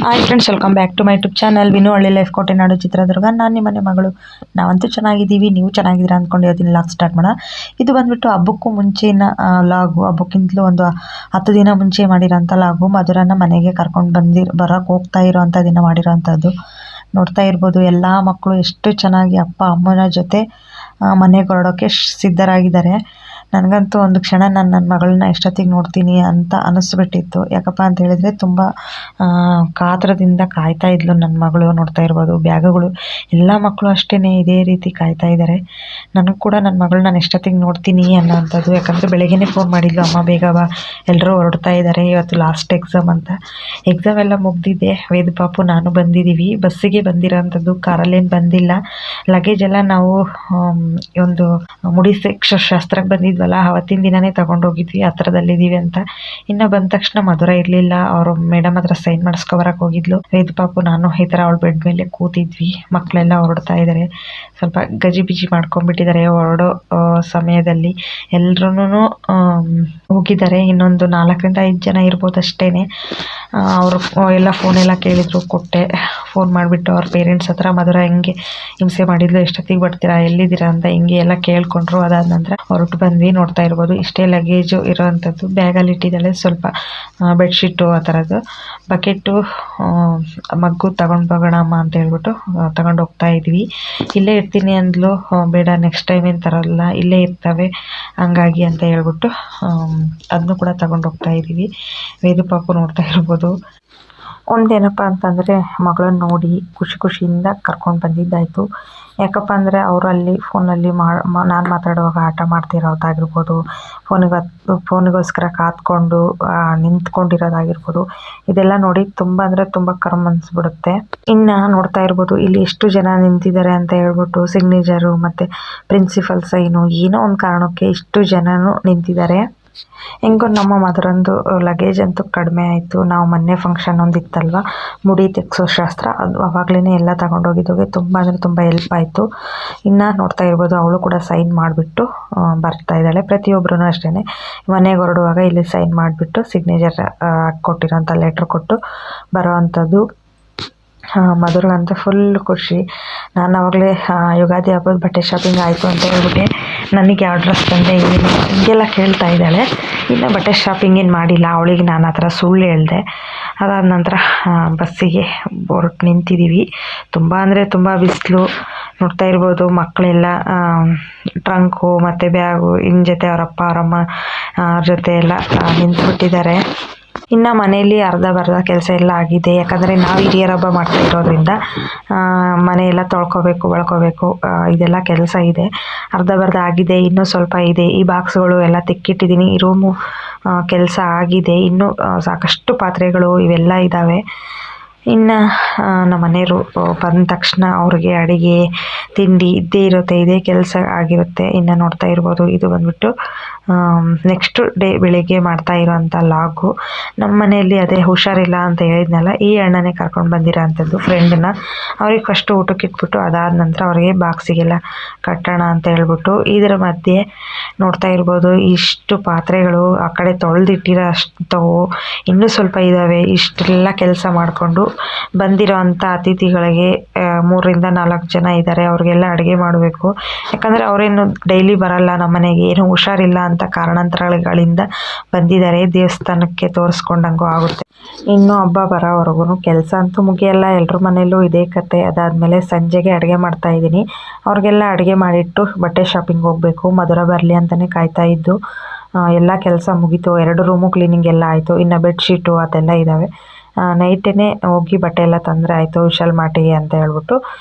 Hi friends, welcome back to my YouTube channel Vinu Halli life ಕೋಟೆನಾಡು ಚಿತ್ರದುರ್ಗ. ನಾನು ನಿಮ್ಮ ಮನೆ ಮಗಳು. ನಾವಂತೂ ಚೆನ್ನಾಗಿದ್ದೀವಿ, ನೀವು ಚೆನ್ನಾಗಿದ್ದೀರಾ ಅಂದ್ಕೊಂಡು ಇವತ್ತಿನ ಲಾಗ್ ಸ್ಟಾರ್ಟ್ ಮಾಡೋಣ. ಇದು ಬಂದುಬಿಟ್ಟು ಹಬ್ಬಕ್ಕೂ ಮುಂಚೆನ ಲಾಗು, ಹಬ್ಬಕ್ಕಿಂತಲೂ ಒಂದು 10 ದಿನ ಮುಂಚೆ ಮಾಡಿರೋಂಥ ಲಾಗು. ಮಧುರನ ಮನೆಗೆ ಕರ್ಕೊಂಡು ಬರೋಕ್ಕೆ ಹೋಗ್ತಾ ಇರೋವಂಥ ದಿನ ಮಾಡಿರೋವಂಥದ್ದು. ನೋಡ್ತಾ ಇರ್ಬೋದು, ಎಲ್ಲ ಮಕ್ಕಳು ಎಷ್ಟು ಚೆನ್ನಾಗಿ ಅಪ್ಪ ಅಮ್ಮನ ಜೊತೆ ಮನೆಗೆ ಹೊರಡೋಕ್ಕೆ ಸಿದ್ಧರಾಗಿದ್ದಾರೆ. ನನಗಂತೂ ಒಂದು ಕ್ಷಣ ನನ್ನ ಮಗಳನ್ನ ಎಷ್ಟೊತ್ತಿಗೆ ನೋಡ್ತೀನಿ ಅಂತ ಅನ್ನಿಸ್ಬಿಟ್ಟಿತ್ತು. ಯಾಕಪ್ಪ ಅಂತ ಹೇಳಿದರೆ ತುಂಬ ಕಾತರದಿಂದ ಕಾಯ್ತಾ ಇದ್ಲು ನನ್ನ ಮಗಳು. ನೋಡ್ತಾ ಇರ್ಬೋದು, ಬ್ಯಾಗುಗಳು ಎಲ್ಲ ಮಕ್ಕಳು ಅಷ್ಟೇ ಇದೇ ರೀತಿ ಕಾಯ್ತಾ ಇದ್ದಾರೆ. ನನಗೆ ಕೂಡ ನನ್ನ ಮಗಳು ನಾನು ಎಷ್ಟೊತ್ತಿಗೆ ನೋಡ್ತೀನಿ ಅನ್ನೋವಂಥದ್ದು. ಯಾಕಂದರೆ ಬೆಳಗ್ಗೆನೇ ಫೋನ್ ಮಾಡಿದ್ಲು, ಅಮ್ಮ ಬೇಗ ಬಾ, ಎಲ್ಲರೂ ಹೊರಡ್ತಾ ಇದ್ದಾರೆ, ಇವತ್ತು ಲಾಸ್ಟ್ ಎಕ್ಸಾಮ್ ಅಂತ. ಎಕ್ಸಾಮ್ ಎಲ್ಲ ಮುಗ್ದಿದೆ. ವೇದ ಪಾಪು ನಾನು ಬಂದಿದ್ದೀವಿ, ಬಸ್ಸಿಗೆ ಬಂದಿರೋವಂಥದ್ದು, ಕಾರಲ್ಲೇನು ಬಂದಿಲ್ಲ. ಲಗೇಜ್ ಎಲ್ಲ ನಾವು ಒಂದು ಮುಡಿ ಶಾಸ್ತ್ರಕ್ಕೆ ಬಂದಿದ್ವಲ್ಲ, ಅವತ್ತಿನ ದಿನವೇ ತಗೊಂಡೋಗಿದ್ವಿ, ಹತ್ರದಲ್ಲಿದ್ದೀವಿ ಅಂತ. ಇನ್ನು ಬಂದ ತಕ್ಷಣ ಮಧುರ ಇರಲಿಲ್ಲ, ಅವರು ಮೇಡಮ್ ಹತ್ರ ಸೈನ್ ಮಾಡಿಸ್ಕೊಬರಕ್ಕೆ ಹೋಗಿದ್ಲು. ವೇದ ಪಾಪು ನಾನು ಈ ಥರ ಅವಳ ಬೆಡ್ ಮೇಲೆ ಕೂತಿದ್ವಿ. ಮಕ್ಕಳೆಲ್ಲ ಹೊರಡ್ತಾ ಇದ್ದಾರೆ, ಸ್ವಲ್ಪ ಗಜಿಬಿಜಿ ಮಾಡ್ಕೊಂಡ್ಬಿಟ್ಟಿದ್ದಾರೆ. ಹೊರಡೋ ಸಮಯದಲ್ಲಿ ಎಲ್ಲರೂ ಹೋಗಿದ್ದಾರೆ. ಇನ್ನೊಂದು 4 5 ಜನ ಇರ್ಬೋದು ಅಷ್ಟೇ. ಅವರು ಎಲ್ಲ ಫೋನೆಲ್ಲ ಕೇಳಿದ್ರು, ಕೊಟ್ಟೆ. ಫೋನ್ ಮಾಡಿಬಿಟ್ಟು ಅವ್ರ ಪೇರೆಂಟ್ಸ್ ಹತ್ರ ಮಧುರ ಹೆಂಗೆ ಹಿಂಸೆ ಮಾಡಿದ್ಲು, ಎಷ್ಟೊತ್ತಿಗೆ ಬರ್ತೀರಾ, ಎಲ್ಲಿದ್ದೀರಾ ಅಂತ ಹಿಂಗೆ ಎಲ್ಲ ಕೇಳ್ಕೊಂಡ್ರು. ಅದಾದ ನಂತರ ಹೊರಟು ಬಂದ್ವಿ. ನೋಡ್ತಾ ಇರ್ಬೋದು, ಇಷ್ಟೇ ಲಗೇಜು ಇರೋವಂಥದ್ದು. ಬ್ಯಾಗಲ್ಲಿ ಇಟ್ಟಿದ್ದಾಳೆ ಸ್ವಲ್ಪ ಬೆಡ್ಶೀಟು, ಆ ಥರದ್ದು ಬಕೆಟು, ಮಗ್ಗು ತಗೊಂಡು ಹೋಗೋಣ ಅಮ್ಮ ಅಂತ ಹೇಳ್ಬಿಟ್ಟು ತಗೊಂಡು ಹೋಗ್ತಾ ಇದ್ವಿ. ಇಲ್ಲೇ ಇರ್ತೀನಿ ಅಂದ್ಲು, ಬೇಡ ನೆಕ್ಸ್ಟ್ ಟೈಮ್ ಏನು ತರೋಲ್ಲ, ಇಲ್ಲೇ ಇರ್ತವೆ ಹಂಗಾಗಿ ಅಂತ ಹೇಳ್ಬಿಟ್ಟು ಅದನ್ನು ಕೂಡ ತಗೊಂಡು ಹೋಗ್ತಾ ಇದ್ದೀವಿ. ವೇದು ಪಾಪು ನೋಡ್ತಾ ಇರ್ಬೋದು. ಒಂದೇನಪ್ಪ ಅಂತಂದರೆ ಮಗಳನ್ನ ನೋಡಿ ಖುಷಿಯಿಂದ ಕರ್ಕೊಂಡು ಬಂದಿದ್ದಾಯಿತು. ಯಾಕಪ್ಪ ಅಂದರೆ ಅವರು ಅಲ್ಲಿ ಫೋನಲ್ಲಿ ನಾನು ಮಾತಾಡುವಾಗ ಆಟ ಮಾಡ್ತಿರೋದಾಗಿರ್ಬೋದು, ಫೋನಿಗೋಸ್ಕರ ಕಾತ್ಕೊಂಡು ನಿಂತ್ಕೊಂಡಿರೋದಾಗಿರ್ಬೋದು, ಇದೆಲ್ಲ ನೋಡಿ ತುಂಬ ಅಂದರೆ ತುಂಬ ಕರ್ಮ ಅನಿಸ್ಬಿಡುತ್ತೆ. ಇನ್ನು ನೋಡ್ತಾ ಇರ್ಬೋದು, ಇಲ್ಲಿ ಎಷ್ಟು ಜನ ನಿಂತಿದ್ದಾರೆ ಅಂತ ಹೇಳ್ಬಿಟ್ಟು ಸಿಗ್ನೇಚರು ಮತ್ತು ಪ್ರಿನ್ಸಿಪಲ್ ಸೈನು, ಏನೋ ಒಂದು ಕಾರಣಕ್ಕೆ ಇಷ್ಟು ಜನನೂ ನಿಂತಿದ್ದಾರೆ. ಹೆಂಗೋ ನಮ್ಮ ಮಧುರಂದು ಲಗೇಜ್ ಅಂತೂ ಕಡಿಮೆ ಆಯಿತು. ನಾವು ಮೊನ್ನೆ ಫಂಕ್ಷನ್ ಒಂದು ಇತ್ತಲ್ವ, ಮುಡಿ ತೆಗ್ಸೋ ಶಾಸ್ತ್ರ, ಅದು ಆವಾಗಲೇ ಎಲ್ಲ ತಗೊಂಡೋಗಿದ್ದೋಗೆ ತುಂಬ ಅಂದರೆ ತುಂಬ ಹೆಲ್ಪ್ ಆಯಿತು. ಇನ್ನು ನೋಡ್ತಾ ಇರ್ಬೋದು, ಅವಳು ಕೂಡ ಸೈನ್ ಮಾಡಿಬಿಟ್ಟು ಬರ್ತಾ ಇದ್ದಾಳೆ. ಪ್ರತಿಯೊಬ್ಬರೂ ಅಷ್ಟೇ ಮನೆಗೆ ಹೊರಡುವಾಗ ಇಲ್ಲಿ ಸೈನ್ ಮಾಡಿಬಿಟ್ಟು ಸಿಗ್ನೇಚರ್ ಕೊಟ್ಟಿರೋಂಥ ಲೆಟ್ರ್ ಕೊಟ್ಟು ಬರೋವಂಥದ್ದು. ಮಧುರಗಂತೂ ಫುಲ್ ಖುಷಿ. ನಾನು ಆವಾಗಲೇ ಯುಗಾದಿ ಹಬ್ಬದ ಬಟ್ಟೆ ಶಾಪಿಂಗ್ ಆಯಿತು ಅಂತ ಹೇಳ್ಬಿಟ್ಟೆ, ನನಗೆ ಯಾವ ಡ್ರೆಸ್ ತಂದೆ ಏನು ಹಿಂಗೆಲ್ಲ ಕೇಳ್ತಾ ಇದ್ದಾಳೆ. ಇನ್ನು ಬಟ್ಟೆ ಶಾಪಿಂಗ್ ಏನು ಮಾಡಿಲ್ಲ, ಅವಳಿಗೆ ನಾನು ಆ ಥರ ಸುಳ್ಳು ಹೇಳಿದೆ. ಅದಾದ ನಂತರ ಬಸ್ಸಿಗೆ ಹೊರಟು ನಿಂತಿದ್ದೀವಿ. ತುಂಬ ಅಂದರೆ ತುಂಬ ಬಿಸಿಲು. ನೋಡ್ತಾ ಇರ್ಬೋದು, ಮಕ್ಕಳೆಲ್ಲ ಟ್ರಂಕು ಮತ್ತು ಬ್ಯಾಗು ಇನ್ನು ಜೊತೆ ಅವರಪ್ಪ ಅವರಮ್ಮ ಜೊತೆ ಎಲ್ಲ ನಿಂತುಬಿಟ್ಟಿದ್ದಾರೆ. ಇನ್ನು ಮನೆಯಲ್ಲಿ ಅರ್ಧ ಕೆಲಸ ಎಲ್ಲ ಆಗಿದೆ. ಯಾಕಂದರೆ ನಾವು ಹಿರಿಯರ ಹಬ್ಬ ಮಾಡ್ತಾ ಇರೋದ್ರಿಂದ ಮನೆಯೆಲ್ಲ ತೊಳ್ಕೊಬೇಕು, ಬಳ್ಕೋಬೇಕು, ಇದೆಲ್ಲ ಕೆಲಸ ಇದೆ. ಅರ್ಧ ಆಗಿದೆ, ಇನ್ನೂ ಸ್ವಲ್ಪ ಇದೆ. ಈ ಬಾಕ್ಸ್ಗಳು ಎಲ್ಲ ತೆಕ್ಕಿಟ್ಟಿದ್ದೀನಿ. ಈ ರೂಮು ಕೆಲಸ ಆಗಿದೆ. ಇನ್ನೂ ಸಾಕಷ್ಟು ಪಾತ್ರೆಗಳು ಇವೆಲ್ಲ ಇದ್ದಾವೆ. ಇನ್ನು ನಮ್ಮ ಮನೆಯವರು ಬಂದ ತಕ್ಷಣ ಅವ್ರಿಗೆ ಅಡುಗೆ ತಿಂಡಿ ಇದ್ದೇ ಇರುತ್ತೆ, ಇದೇ ಕೆಲಸ ಆಗಿರುತ್ತೆ. ಇನ್ನು ನೋಡ್ತಾ ಇರ್ಬೋದು, ಇದು ಬಂದುಬಿಟ್ಟು ನೆಕ್ಸ್ಟ್ ಡೇ ಬೆಳಿಗ್ಗೆ ಮಾಡ್ತಾ ಇರೋವಂಥ ಲಾಗು. ನಮ್ಮ ಮನೆಯಲ್ಲಿ ಅದೇ ಹುಷಾರಿಲ್ಲ ಅಂತ ಹೇಳಿದ್ನಲ್ಲ, ಈ ಅಣ್ಣನೇ ಕರ್ಕೊಂಡು ಬಂದಿರೋ ಅಂಥದ್ದು ಫ್ರೆಂಡನ್ನ. ಅವ್ರಿಗೆ ಫಸ್ಟು ಊಟಕ್ಕೆ ಇಟ್ಬಿಟ್ಟು ಅದಾದ ನಂತರ ಅವ್ರಿಗೆ ಬಾಕ್ಸಿಗೆಲ್ಲ ಕಟ್ಟೋಣ ಅಂತ ಹೇಳ್ಬಿಟ್ಟು, ಇದರ ಮಧ್ಯೆ ನೋಡ್ತಾ ಇರ್ಬೋದು, ಇಷ್ಟು ಪಾತ್ರೆಗಳು ಆ ಕಡೆ ತೊಳೆದಿಟ್ಟಿರೋ ಅಷ್ಟವು ಇನ್ನೂ ಸ್ವಲ್ಪ ಇದ್ದಾವೆ. ಇಷ್ಟೆಲ್ಲ ಕೆಲಸ ಮಾಡಿಕೊಂಡು ಬಂದಿರೋ ಅಂಥ ಅತಿಥಿಗಳಿಗೆ 3 4 ಜನ ಇದ್ದಾರೆ, ಅವ್ರಿಗೆಲ್ಲ ಅಡುಗೆ ಮಾಡಬೇಕು. ಯಾಕಂದರೆ ಅವರೇನು ಡೈಲಿ ಬರಲ್ಲ ನಮ್ಮ ಮನೆಗೆ, ಏನು ಹುಷಾರಿಲ್ಲ ಅಂತ ಕಾರಣಾಂತರಗಳಿಂದ ಬಂದಿದ್ದಾರೆ. ದೇವಸ್ಥಾನಕ್ಕೆ ತೋರಿಸ್ಕೊಂಡಂಗೂ ಆಗುತ್ತೆ. ಇನ್ನೂ ಹಬ್ಬ ಬರೋವರೆಗೂ ಕೆಲಸ ಅಂತೂ ಮುಗಿಯಲ್ಲ, ಎಲ್ಲರ ಮನೆಯಲ್ಲೂ ಇದೇ ಕತೆ. ಅದಾದಮೇಲೆ ಸಂಜೆಗೆ ಅಡುಗೆ ಮಾಡ್ತಾಯಿದ್ದೀನಿ. ಅವ್ರಿಗೆಲ್ಲ ಅಡುಗೆ ಮಾಡಿಟ್ಟು ಬಟ್ಟೆ ಶಾಪಿಂಗ್ ಹೋಗಬೇಕು. ಮಧುರ ಬರಲಿ ಅಂತಲೇ ಕಾಯ್ತಾ ಇದ್ದು. ಎಲ್ಲ ಕೆಲಸ ಮುಗೀತು. 2 ರೂಮು ಕ್ಲೀನಿಂಗ್ ಎಲ್ಲ ಆಯಿತು. ಇನ್ನು ಬೆಡ್ಶೀಟು ಅದೆಲ್ಲ ಇದ್ದಾವೆ. ನೈಟೇ ಹೋಗಿ ಬಟ್ಟೆ ಎಲ್ಲ ತಂದರೆ ಆಯಿತು ವಿಶಾಲ್ ಮಾರ್ಟಿಗೆ ಅಂತ ಹೇಳ್ಬಿಟ್ಟು.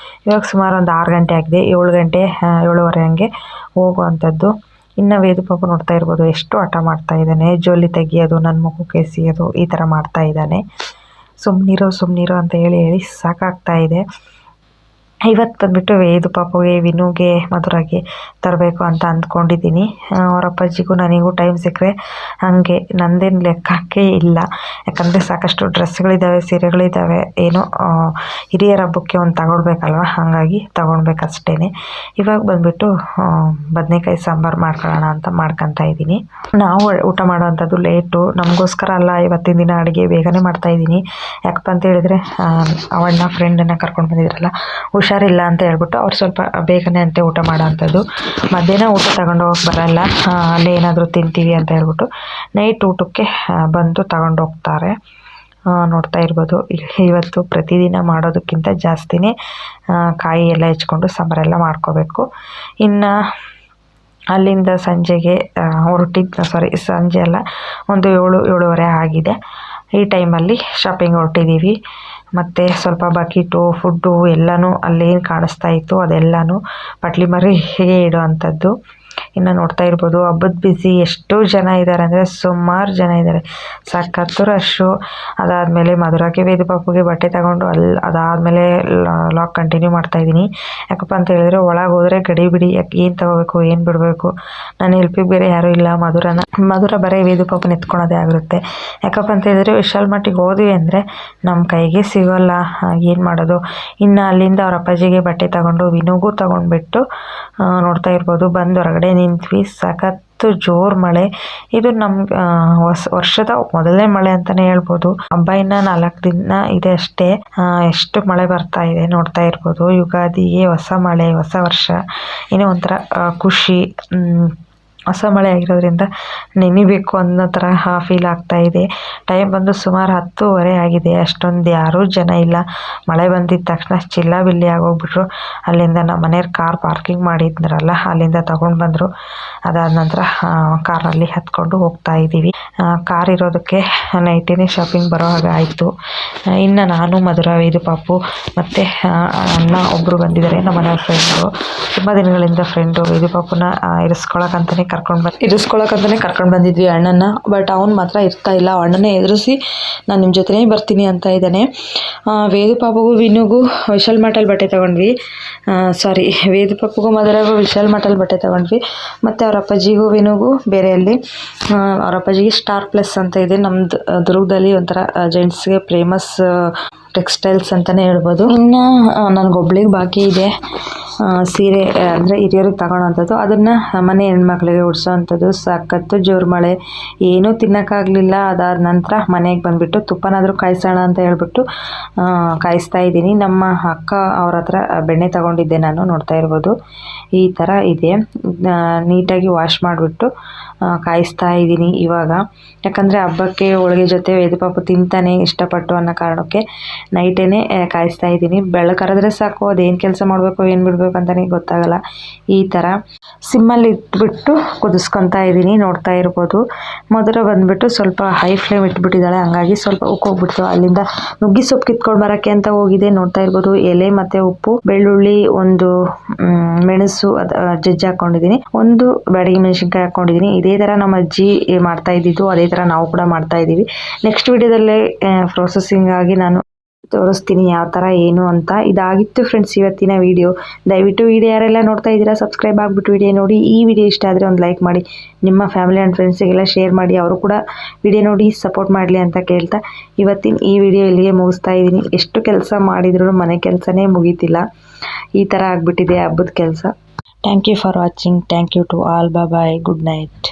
ಇವಾಗ ಸುಮಾರು ಒಂದು 6 ಗಂಟೆ ಆಗಿದೆ. 7 ಗಂಟೆ 7:15 ಹಂಗೆ ಹೋಗುವಂಥದ್ದು. ಇನ್ನು ವೇದು ಪಾಪು ನೋಡ್ತಾ ಇರ್ಬೋದು, ಎಷ್ಟು ಹಠ ಮಾಡ್ತಾ ಇದ್ದಾನೆ. ಜೋಲಿ ತೆಗಿಯೋದು, ನನ್ನ ಮುಖಕ್ಕೆ ಎಸೆಯೋದು, ಈ ಥರ ಮಾಡ್ತಾ ಇದ್ದಾನೆ. ಸುಮ್ಮನಿರೋ ಅಂತ ಹೇಳಿ ಸಾಕಾಗ್ತಾ ಇದೆ. ಇವತ್ತು ಬಂದುಬಿಟ್ಟು ವೇದು ಪಾಪುಗೆ ವಿನುಗೆ ಮಧುರಾಗೆ ತರಬೇಕು ಅಂತ ಅಂದ್ಕೊಂಡಿದ್ದೀನಿ. ಅವ್ರ ಅಪ್ಪಾಜಿಗೂ ನನಗೂ ಟೈಮ್ ಸಿಕ್ಕರೆ ಹಾಗೆ ನಂದೇನು ಲೆಕ್ಕಕ್ಕೆ ಇಲ್ಲ. ಯಾಕಂದರೆ ಸಾಕಷ್ಟು ಡ್ರೆಸ್ಗಳಿದ್ದಾವೆ, ಸೀರೆಗಳಿದ್ದಾವೆ, ಏನೋ ಹಿರಿಯರ ಹಬ್ಬಕ್ಕೆ ಒಂದು ತಗೊಳ್ಬೇಕಲ್ವ, ಹಾಗಾಗಿ ತಗೊಳ್ಬೇಕಷ್ಟೇ. ಇವಾಗ ಬಂದುಬಿಟ್ಟು ಬದನೆಕಾಯಿ ಸಾಂಬಾರು ಮಾಡ್ಕೊಳ್ಳೋಣ ಅಂತ ಮಾಡ್ಕೊತಾ ಇದ್ದೀನಿ. ನಾವು ಊಟ ಮಾಡೋವಂಥದ್ದು ಲೇಟು, ನಮಗೋಸ್ಕರ ಅಲ್ಲ ಇವತ್ತಿನ ದಿನ ಅಡುಗೆ ಬೇಗನೆ ಮಾಡ್ತಾಯಿದ್ದೀನಿ. ಯಾಕಪ್ಪ ಅಂತ ಹೇಳಿದರೆ ಅವಣ್ಣ ಫ್ರೆಂಡನ್ನು ಕರ್ಕೊಂಡು ಬಂದಿದ್ರಲ್ಲ, ಹುಷಾರಿಲ್ಲ ಅಂತ ಹೇಳ್ಬಿಟ್ಟು ಅವ್ರು ಸ್ವಲ್ಪ ಬೇಗನೆ ಅಂತೆ ಊಟ ಮಾಡೋ ಅಂಥದ್ದು. ಮಧ್ಯಾಹ್ನ ಊಟ ತಗೊಂಡು ಹೋಗಿ ಬರೋಲ್ಲ, ಅಲ್ಲೇ ಏನಾದರೂ ತಿಂತೀವಿ ಅಂತ ಹೇಳ್ಬಿಟ್ಟು ನೈಟ್ ಊಟಕ್ಕೆ ಬಂದು ತಗೊಂಡು ಹೋಗ್ತಾರೆ. ನೋಡ್ತಾ ಇರ್ಬೋದು, ಇವತ್ತು ಪ್ರತಿದಿನ ಮಾಡೋದಕ್ಕಿಂತ ಜಾಸ್ತಿನೇ ಕಾಯಿ ಎಲ್ಲ ಹೆಚ್ಕೊಂಡು ಸಾಂಬಾರೆಲ್ಲ ಮಾಡ್ಕೋಬೇಕು. ಇನ್ನು ಅಲ್ಲಿಂದ ಸಂಜೆಗೆ ಸಂಜೆ ಅಲ್ಲ, ಒಂದು 7-7:30 ಆಗಿದೆ. ಈ ಟೈಮಲ್ಲಿ ಶಾಪಿಂಗ್ ಹೊರಟಿದ್ದೀವಿ. ಮತ್ತು ಸ್ವಲ್ಪ ಬಕೀಟು ಫುಡ್ಡು ಎಲ್ಲನೂ ಅಲ್ಲೇನು ಕಾಣಿಸ್ತಾ ಇತ್ತು ಅದೆಲ್ಲನೂ ಪಟ್ಲಿ ಮರಿಗೆ ಇಡೋ ಅಂಥದ್ದು. ಇನ್ನು ನೋಡ್ತಾ ಇರ್ಬೋದು ಹಬ್ಬದ ಬ್ಯುಸಿ, ಎಷ್ಟು ಜನ ಇದ್ದಾರೆ ಅಂದರೆ ಸುಮಾರು ಜನ ಇದ್ದಾರೆ, ಸಖತ್ತು ರಶ್ಶು. ಅದಾದಮೇಲೆ ಮಧುರಾಗೆ ವೇದು ಪಾಪುಗೆ ಬಟ್ಟೆ ತಗೊಂಡು ಅದಾದಮೇಲೆ ಲಾಗ್ ಕಂಟಿನ್ಯೂ ಮಾಡ್ತಾಯಿದ್ದೀನಿ. ಯಾಕಪ್ಪ ಅಂತ ಹೇಳಿದ್ರೆ ಒಳಗೆ ಹೋದರೆ ಗಡಿ ಬಿಡಿ, ಏನು ತಗೋಬೇಕು ಏನು ಬಿಡಬೇಕು, ನನ್ನ ಹೆಲ್ಪಿಗೆ ಬೇರೆ ಯಾರೂ ಇಲ್ಲ. ಮಧುರ ಬರೀ ವೇದು ಪಾಪನ ಎತ್ಕೊಳೋದೇ ಆಗಿರುತ್ತೆ. ಯಾಕಪ್ಪ ಅಂತ ಹೇಳಿದ್ರೆ ವಿಶಾಲ್ ಮಟ್ಟಿಗೆ ಹೋದ್ವಿ ಅಂದರೆ ನಮ್ಮ ಕೈಗೆ ಸಿಗೋಲ್ಲ, ಏನು ಮಾಡೋದು. ಇನ್ನು ಅಲ್ಲಿಂದ ಅವ್ರ ಅಪ್ಪಾಜಿಗೆ ಬಟ್ಟೆ ತಗೊಂಡು ವಿನುಗೂ ತಗೊಂಡ್ಬಿಟ್ಟು ನೋಡ್ತಾ ಇರ್ಬೋದು ಬಂದು ಹೊರಗಡೆ ನಿಂತ್ವಿ. ಸಖತ್ತು ಜೋರು ಮಳೆ. ಇದು ನಮ್ಮ ವರ್ಷದ ಮೊದಲನೇ ಮಳೆ ಅಂತಲೇ ಹೇಳ್ಬೋದು. ಹಬ್ಬ ಇನ್ನು 4 ದಿನ ಇದೆ ಅಷ್ಟೇ, ಎಷ್ಟು ಮಳೆ ಬರ್ತಾ ಇದೆ ನೋಡ್ತಾ ಇರ್ಬೋದು. ಯುಗಾದಿಗೆ ಹೊಸ ಮಳೆ, ಹೊಸ ವರ್ಷ, ಏನೋ ಒಂಥರ ಖುಷಿ. ಹೊಸ ಮಳೆ ಆಗಿರೋದ್ರಿಂದ ನೆನಿಬೇಕು ಅನ್ನೋ ಥರ ಫೀಲ್ ಆಗ್ತಾ ಇದೆ. ಟೈಮ್ ಬಂದು ಸುಮಾರು 10:30 ಆಗಿದೆ. ಅಷ್ಟೊಂದು ಯಾರೂ ಜನ ಇಲ್ಲ. ಮಳೆ ಬಂದಿದ್ದ ತಕ್ಷಣ ಚಿಲ್ಲಾಬಿಲ್ಲಿ ಆಗೋಗ್ಬಿಟ್ರು. ಅಲ್ಲಿಂದ ನಮ್ಮ ಮನೆಯವ್ರು ಕಾರ್ ಪಾರ್ಕಿಂಗ್ ಮಾಡಿದ್ರಲ್ಲ, ಅಲ್ಲಿಂದ ತಗೊಂಡು ಬಂದರು. ಅದಾದ ನಂತರ ಕಾರಲ್ಲಿ ಹತ್ಕೊಂಡು ಹೋಗ್ತಾ ಇದ್ದೀವಿ. ಕಾರ್ ಇರೋದಕ್ಕೆ ನೈಟೇ ಶಾಪಿಂಗ್ ಬರೋ ಹಾಗೆ ಆಯಿತು. ಇನ್ನು ನಾನು ಮಧುರ, ವೇದು ಪಾಪು ಮತ್ತು ಅಣ್ಣ ಒಬ್ಬರು ಬಂದಿದ್ದಾರೆ, ನಮ್ಮ ಮನೆಯವ್ರ ಫ್ರೆಂಡು. ತುಂಬ ದಿನಗಳಿಂದ ಫ್ರೆಂಡು ವೇದು ಪಾಪುನ ಇರಿಸ್ಕೊಳಕ್ಕಂತಲೇ ಕರ್ಕೊಂಡು ಬಂದಿದ್ವಿ ಅಣ್ಣನ. ಬಟ್ ಅವ್ನು ಮಾತ್ರ ಇರ್ತಾ ಇಲ್ಲ. ಅಣ್ಣನೇ ಎದುರಿಸಿ ನಾನು ನಿಮ್ಮ ಜೊತೆನೇ ಬರ್ತೀನಿ ಅಂತ ಇದ್ದಾನೆ. ವೇದು ಪಾಪುಗೂ ವಿನುಗೂ ವಿಶಾಲ್ ಮಾರ್ಟಲ್ಲಿ ಬಟ್ಟೆ ತೊಗೊಂಡ್ವಿ. ವೇದು ಪಾಪುಗೂ ಮಧುರಾಗೂ ವಿಶಾಲ್ ಮಾರ್ಟಲ್ಲಿ ಬಟ್ಟೆ ತೊಗೊಂಡ್ವಿ. ಮತ್ತು ಅವ್ರ ಅಪ್ಪಾಜಿಗೂ ವಿನುಗೂ ಬೇರೆಯಲ್ಲಿ. ಅವ್ರ ಅಪ್ಪಾಜಿಗೆ ಸ್ಟಾರ್ ಪ್ಲಸ್ ಅಂತ ಇದೆ, ನಮ್ಮದು ದುರ್ಗದಲ್ಲಿ ಒಂಥರ ಜೆಂಟ್ಸ್ಗೆ ಫೇಮಸ್ ಟೆಕ್ಸ್ಟೈಲ್ಸ್ ಅಂತಲೇ ಹೇಳ್ಬೋದು. ಇನ್ನು ನನಗೊಬ್ಳಿಗೆ ಬಾಕಿ ಇದೆ ಸೀರೆ, ಅಂದರೆ ಹಿರಿಯರಿಗೆ ತಗೊಳ್ಳೋವಂಥದ್ದು. ಅದನ್ನು ಮನೆ ಹೆಣ್ಮಕ್ಳಿಗೆ ಉಡ್ಸೋವಂಥದ್ದು. ಸಖತ್ತು ಜೋರು ಮಳೆ, ಏನೂ ತಿನ್ನೋಕ್ಕಾಗಲಿಲ್ಲ. ಅದಾದ ನಂತರ ಮನೆಗೆ ಬಂದುಬಿಟ್ಟು ತುಪ್ಪನಾದರೂ ಕಾಯಿಸೋಣ ಅಂತ ಹೇಳ್ಬಿಟ್ಟು ಕಾಯಿಸ್ತಾ ಇದ್ದೀನಿ. ನಮ್ಮ ಅಕ್ಕ ಅವ್ರ ಹತ್ರ ಬೆಣ್ಣೆ ತಗೊಂಡಿದ್ದೆ ನಾನು, ನೋಡ್ತಾ ಇರ್ಬೋದು ಈ ಥರ ಇದೆ. ನೀಟಾಗಿ ವಾಶ್ ಮಾಡಿಬಿಟ್ಟು ಕಾಯಿಸ್ತಾ ಇದ್ದೀನಿ ಇವಾಗ. ಯಾಕಂದರೆ ಹಬ್ಬಕ್ಕೆ ಹೋಳಿಗೆ ಜೊತೆ ವೇದು ಪಾಪು ತಿಂತಾನೆ ಇಷ್ಟಪಟ್ಟು ಅನ್ನೋ ಕಾರಣಕ್ಕೆ ನೈಟೇ ಕಾಯಿಸ್ತಾ ಇದ್ದೀನಿ. ಬೆಳಕರಿದ್ರೆ ಸಾಕು, ಅದೇನು ಕೆಲಸ ಮಾಡಬೇಕು ಏನು ಬಿಡಬೇಕು ಅಂತಲೇ ಗೊತ್ತಾಗಲ್ಲ. ಈ ಥರ ಸಿಮ್ಮಲ್ಲಿ ಇಟ್ಬಿಟ್ಟು ಕುದಿಸ್ಕೊತಾ ಇದ್ದೀನಿ, ನೋಡ್ತಾ ಇರ್ಬೋದು. ಮಧುರ ಬಂದುಬಿಟ್ಟು ಸ್ವಲ್ಪ ಹೈ ಫ್ಲೇಮ್ ಇಟ್ಬಿಟ್ಟಿದ್ದಾಳೆ, ಹಂಗಾಗಿ ಸ್ವಲ್ಪ ಉಕ್ಕೋಗ್ಬಿಡ್ತು. ಅಲ್ಲಿಂದ ನುಗ್ಗಿ ಸೊಪ್ಪು ಕಿತ್ಕೊಂಡು ಬರೋಕ್ಕೆ ಅಂತ ಹೋಗಿದೆ. ನೋಡ್ತಾ ಇರ್ಬೋದು ಎಲೆ ಮತ್ತು ಉಪ್ಪು, ಬೆಳ್ಳುಳ್ಳಿ, ಒಂದು ಮೆಣಸು ಜಜ್ಜಿ ಹಾಕ್ಕೊಂಡಿದ್ದೀನಿ, ಒಂದು ಬ್ಯಾಡಗಿ ಮೆಣಸಿನ್ಕಾಯಿ ಹಾಕ್ಕೊಂಡಿದ್ದೀನಿ. ಇದೇ ಥರ ನಮ್ಮ ಅಜ್ಜಿ ಮಾಡ್ತಾ ಇದ್ದಿದ್ದು, ಅದೇ ಥರ ನಾವು ಕೂಡ ಮಾಡ್ತಾ ಇದ್ದೀವಿ. ನೆಕ್ಸ್ಟ್ ವಿಡಿಯೋದಲ್ಲೇ ಪ್ರೊಸೆಸಿಂಗ್ ಆಗಿ ನಾನು ತೋರಿಸ್ತೀನಿ ಯಾವ ಥರ ಏನು ಅಂತ. ಇದಾಗಿತ್ತು ಫ್ರೆಂಡ್ಸ್ ಇವತ್ತಿನ ವಿಡಿಯೋ. ದಯವಿಟ್ಟು ವಿಡಿಯೋ ಯಾರೆಲ್ಲ ನೋಡ್ತಾ ಇದ್ದೀರಾ ಸಬ್ಸ್ಕ್ರೈಬ್ ಆಗಿಬಿಟ್ಟು ವಿಡಿಯೋ ನೋಡಿ. ಈ ವಿಡಿಯೋ ಇಷ್ಟ ಆದರೆ ಒಂದು ಲೈಕ್ ಮಾಡಿ, ನಿಮ್ಮ ಫ್ಯಾಮಿಲಿ ಆ್ಯಂಡ್ ಫ್ರೆಂಡ್ಸಿಗೆಲ್ಲ ಶೇರ್ ಮಾಡಿ, ಅವರು ಕೂಡ ವಿಡಿಯೋ ನೋಡಿ ಸಪೋರ್ಟ್ ಮಾಡಲಿ ಅಂತ ಕೇಳ್ತಾ ಇವತ್ತಿನ ಈ ವಿಡಿಯೋ ಇಲ್ಲಿಗೆ ಮುಗಿಸ್ತಾ ಇದ್ದೀನಿ. ಎಷ್ಟು ಕೆಲಸ ಮಾಡಿದ್ರು ಮನೆ ಕೆಲಸನೇ ಮುಗೀತಿಲ್ಲ, ಈ ಥರ ಆಗಿಬಿಟ್ಟಿದೆ ಹಬ್ಬದ ಕೆಲಸ. Thank you for watching. Thank you to all. Bye, good night.